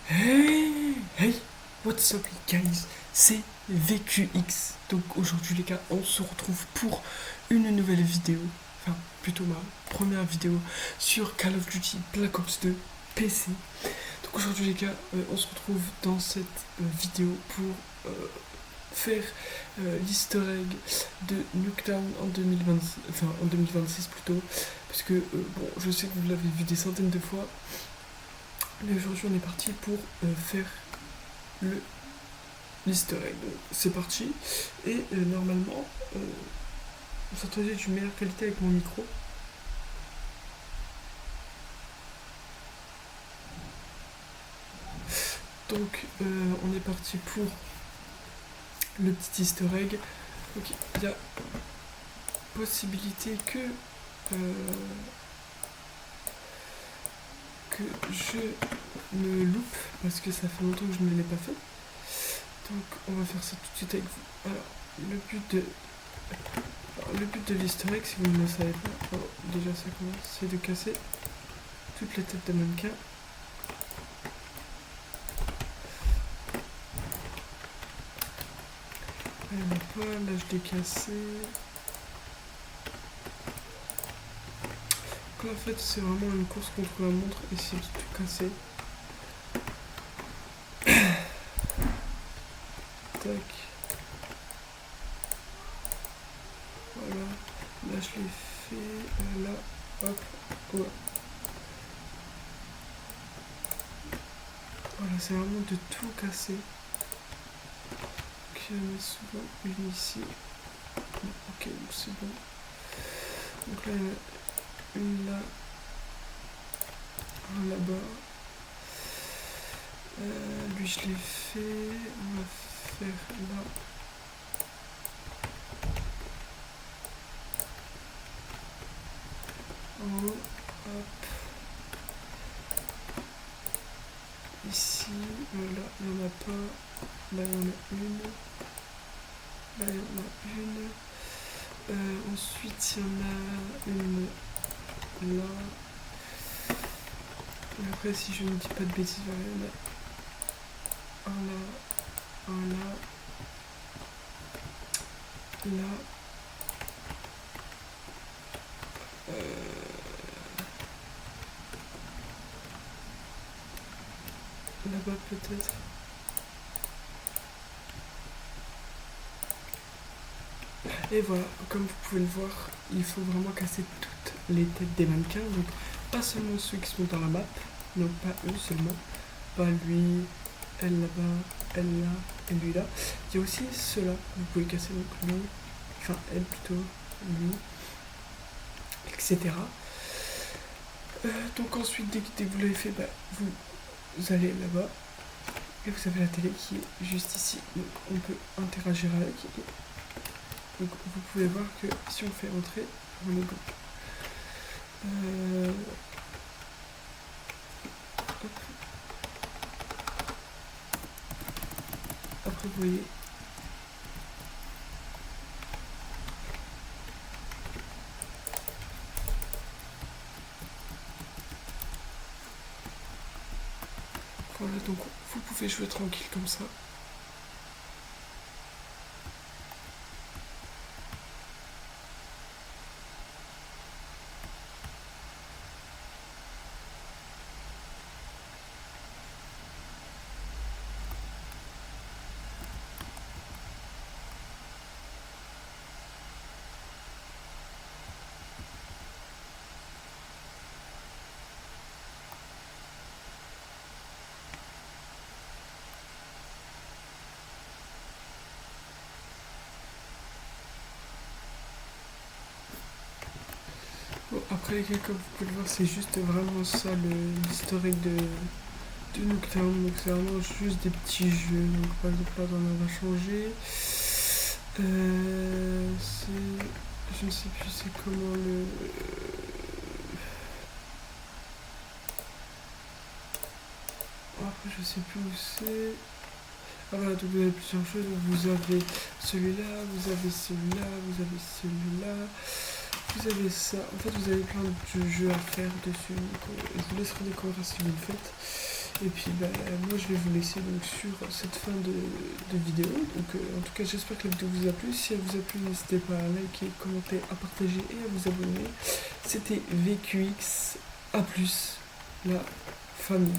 Hey, what's up les guys, c'est VQX. Donc aujourd'hui les gars, on se retrouve pour une nouvelle vidéo, enfin plutôt ma première vidéo sur Call of Duty Black Ops 2 PC. Donc aujourd'hui les gars, on se retrouve dans cette vidéo pour faire l'easter egg de Nuketown en 2026, enfin en 2026 plutôt, parce que bon, je sais que vous l'avez vu des centaines de fois. Mais aujourd'hui on est parti pour faire le l'easter egg. Donc c'est parti. Et normalement, vous entendez d'une meilleure qualité avec mon micro. Donc on est parti pour le petit easter egg. Donc il y a possibilité que je me loupe parce que ça fait longtemps que je ne l'ai pas fait. Donc on va faire ça tout de suite avec vous. Alors le but de l'easter egg, si vous ne le savez pas, déjà ça commence, c'est de casser toutes les têtes de mannequins. Il n'y en a pas, là je l'ai cassé. Donc là en fait c'est vraiment une course contre la montre, essayer de tout casser. Tac. Voilà. Là je l'ai fait. Là, hop. Ouais. Voilà, c'est vraiment de tout casser. Donc il y en a souvent une ici. Ok, donc c'est bon. Donc là il y en a une là. Un là-bas. Lui je l'ai fait. On va faire là. En haut. Hop. Ici, là, il n'y en a pas. Là, il y en a une. Là, il y en a une. Ensuite, il y en a une là. Et après, si je ne dis pas de bêtises, voilà, il y en a un là, un là, là. Là-bas, peut-être. Et voilà, comme vous pouvez le voir, il faut vraiment casser toutes les têtes des mannequins. Donc, pas seulement ceux qui sont dans la map, donc pas eux seulement, pas lui, elle là-bas, elle là, et lui là. Il y a aussi ceux-là, vous pouvez casser donc lui, enfin elle plutôt, lui, etc. Donc ensuite, dès que vous l'avez fait, bah, vous allez là-bas, et vous avez la télé qui est juste ici. Donc on peut interagir avec. Donc vous pouvez voir que si on fait entrer, on est go. Après vous voyez, voilà, donc vous pouvez jouer tranquille comme ça. Bon, après les gars, comme vous pouvez le voir, c'est juste vraiment ça l'historique de Nuketown. Donc c'est vraiment juste des petits jeux. Donc par exemple là on va changer. Je ne sais plus c'est comment le. Après je sais plus où c'est. Ah voilà, donc vous avez plusieurs choses. Donc, vous avez celui-là, vous avez celui-là, vous avez celui-là. Vous avez ça. En fait, vous avez plein de jeux à faire dessus. Donc, je vous laisserai découvrir si vous le faites. Et puis moi je vais vous laisser donc sur cette fin de vidéo. Donc en tout cas j'espère que la vidéo vous a plu. Si elle vous a plu, n'hésitez pas à liker, commenter, à partager et à vous abonner. C'était VQX, à plus, la famille.